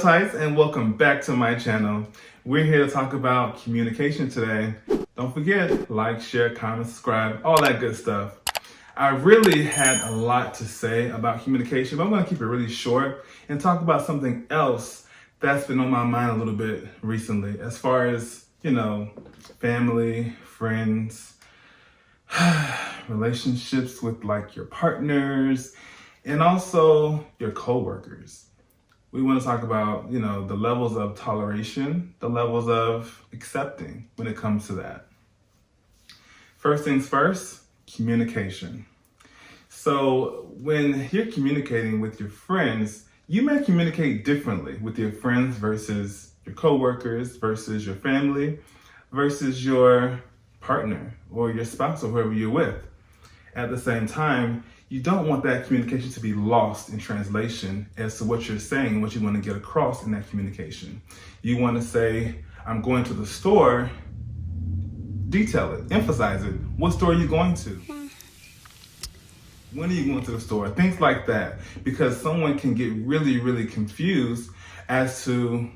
Tights, and welcome back to my channel. We're here to talk about communication today. Don't forget, like, share, comment, subscribe, all that good stuff. I really had a lot to say about communication, but I'm going to keep it really short and talk about something else that's been on my mind a little bit recently, as far as, family, friends, relationships with like your partners, and also your coworkers. We want to talk about, the levels of toleration, the levels of accepting when it comes to that. First things first, communication. So when you're communicating with your friends, you may communicate differently with your friends versus your coworkers, versus your family, versus your partner or your spouse or whoever you're with. At the same time, you don't want that communication to be lost in translation as to what you're saying, what you want to get across in that communication. You want to say, I'm going to the store, detail it, emphasize it. What store are you going to? When are you going to the store? Things like that, because someone can get really, really confused as to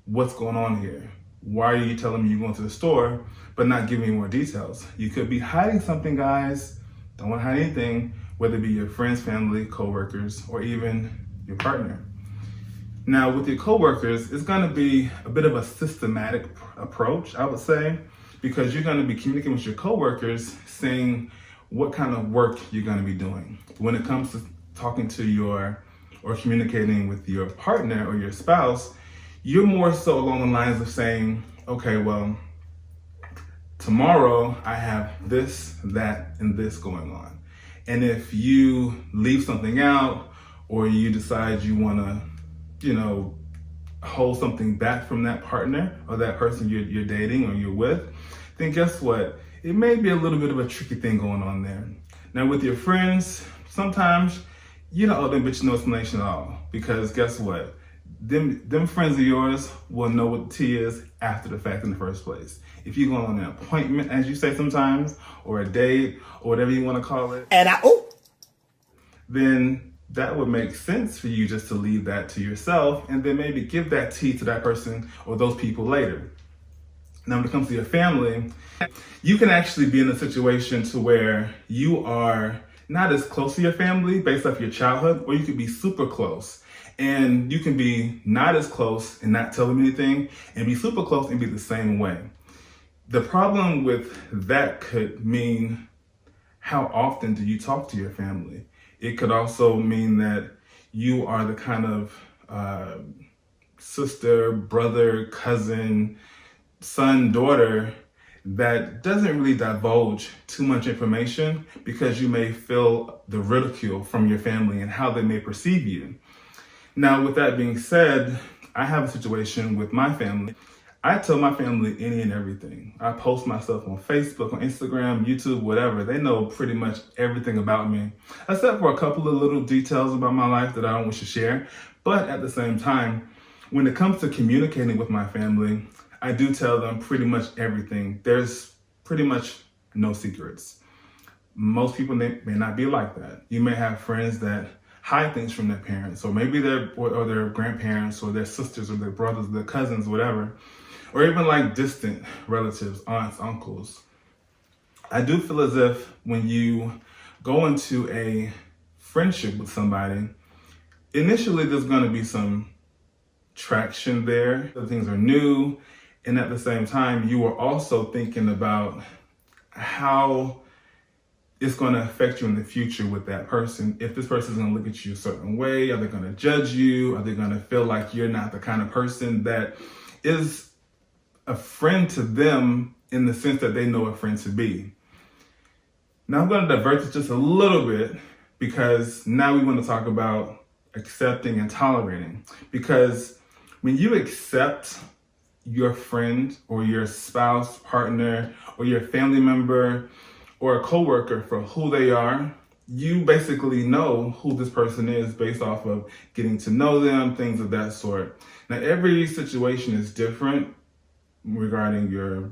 what's going on here. Why are you telling me you're going to the store, but not giving me more details? You could be hiding something, guys. Don't want to hide anything, whether it be your friends, family, coworkers, or even your partner. Now, with your coworkers, it's going to be a bit of a systematic approach, I would say, because you're going to be communicating with your coworkers, saying what kind of work you're going to be doing. When it comes to talking to or communicating with your partner or your spouse, you're more so along the lines of saying, okay, well, tomorrow I have this, that, and this going on. And if you leave something out or you decide you want to, hold something back from that partner or that person you're dating or you're with, then guess what? It may be a little bit of a tricky thing going on there. Now with your friends, sometimes you don't owe them bitch no explanation at all, because guess what? Them friends of yours will know what the tea is after the fact in the first place. If you go on an appointment, as you say sometimes, or a date, or whatever you want to call it, then that would make sense for you just to leave that to yourself and then maybe give that tea to that person or those people later. Now, when it comes to your family, you can actually be in a situation to where you are not as close to your family based off your childhood, or you could be super close. And you can be not as close and not tell them anything, and be super close and be the same way. The problem with that could mean, how often do you talk to your family? It could also mean that you are the kind of sister, brother, cousin, son, daughter that doesn't really divulge too much information, because you may feel the ridicule from your family and how they may perceive you. Now, with that being said, I have a situation with my family. I tell my family any and everything. I post myself on Facebook, on Instagram, YouTube, whatever. They know pretty much everything about me, except for a couple of little details about my life that I don't wish to share. But at the same time, when it comes to communicating with my family, I do tell them pretty much everything. There's pretty much no secrets. Most people may not be like that. You may have friends that hide things from their parents, or maybe their grandparents, or their sisters, or their brothers, their cousins, whatever, or even like distant relatives, aunts, uncles. I do feel as if when you go into a friendship with somebody, initially there's going to be some traction there. Things are new, and at the same time, you are also thinking about how it's going to affect you in the future with that person. If this person is going to look at you a certain way, are they going to judge you? Are they going to feel like you're not the kind of person that is a friend to them in the sense that they know a friend to be? Now I'm going to divert this just a little bit, because now we want to talk about accepting and tolerating. Because when you accept your friend or your spouse, partner, or your family member, or a coworker for who they are, you basically know who this person is based off of getting to know them, things of that sort. Now, every situation is different regarding your,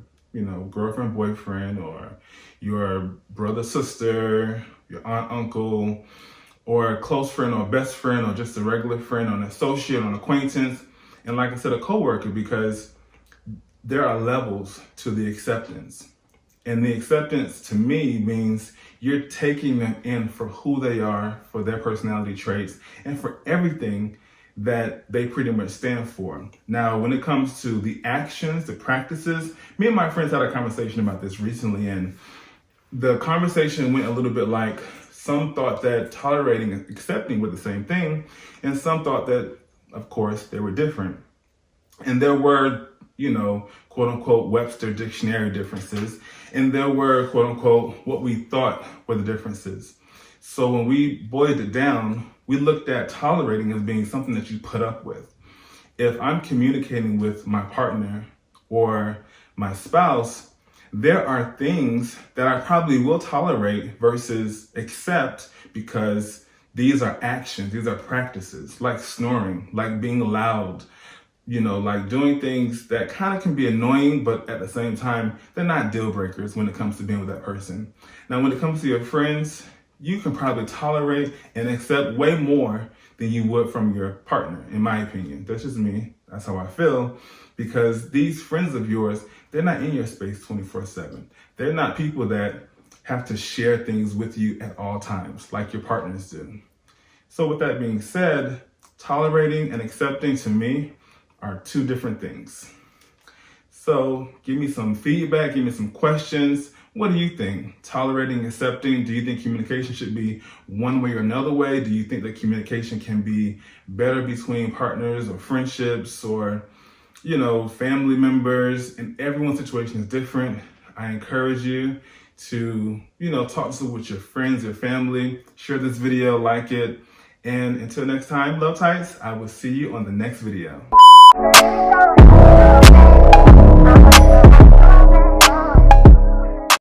girlfriend, boyfriend, or your brother, sister, your aunt, uncle, or a close friend or best friend, or just a regular friend or an associate or an acquaintance. And like I said, a coworker, because there are levels to the acceptance. And the acceptance to me means you're taking them in for who they are, for their personality traits, and for everything that they pretty much stand for. Now, when it comes to the actions, the practices, me and my friends had a conversation about this recently, and the conversation went a little bit like some thought that tolerating and accepting were the same thing, and some thought that, of course, they were different. And there were, quote unquote, Webster dictionary differences. And there were, quote unquote, what we thought were the differences. So when we boiled it down, we looked at tolerating as being something that you put up with. If I'm communicating with my partner or my spouse, there are things that I probably will tolerate versus accept, because these are actions, these are practices, like snoring, like being loud, like doing things that kind of can be annoying, but at the same time, they're not deal breakers when it comes to being with that person. Now, when it comes to your friends, you can probably tolerate and accept way more than you would from your partner, in my opinion. That's just me. That's how I feel. Because these friends of yours, they're not in your space 24/7. They're not people that have to share things with you at all times like your partners do. So with that being said, tolerating and accepting to me are two different things. So give me some feedback, give me some questions. What do you think? Tolerating, accepting, do you think communication should be one way or another way? Do you think that communication can be better between partners or friendships or, family members? And everyone's situation is different. I encourage you to, talk to with your friends, your family, share this video, like it. And until next time, Love Tights, I will see you on the next video.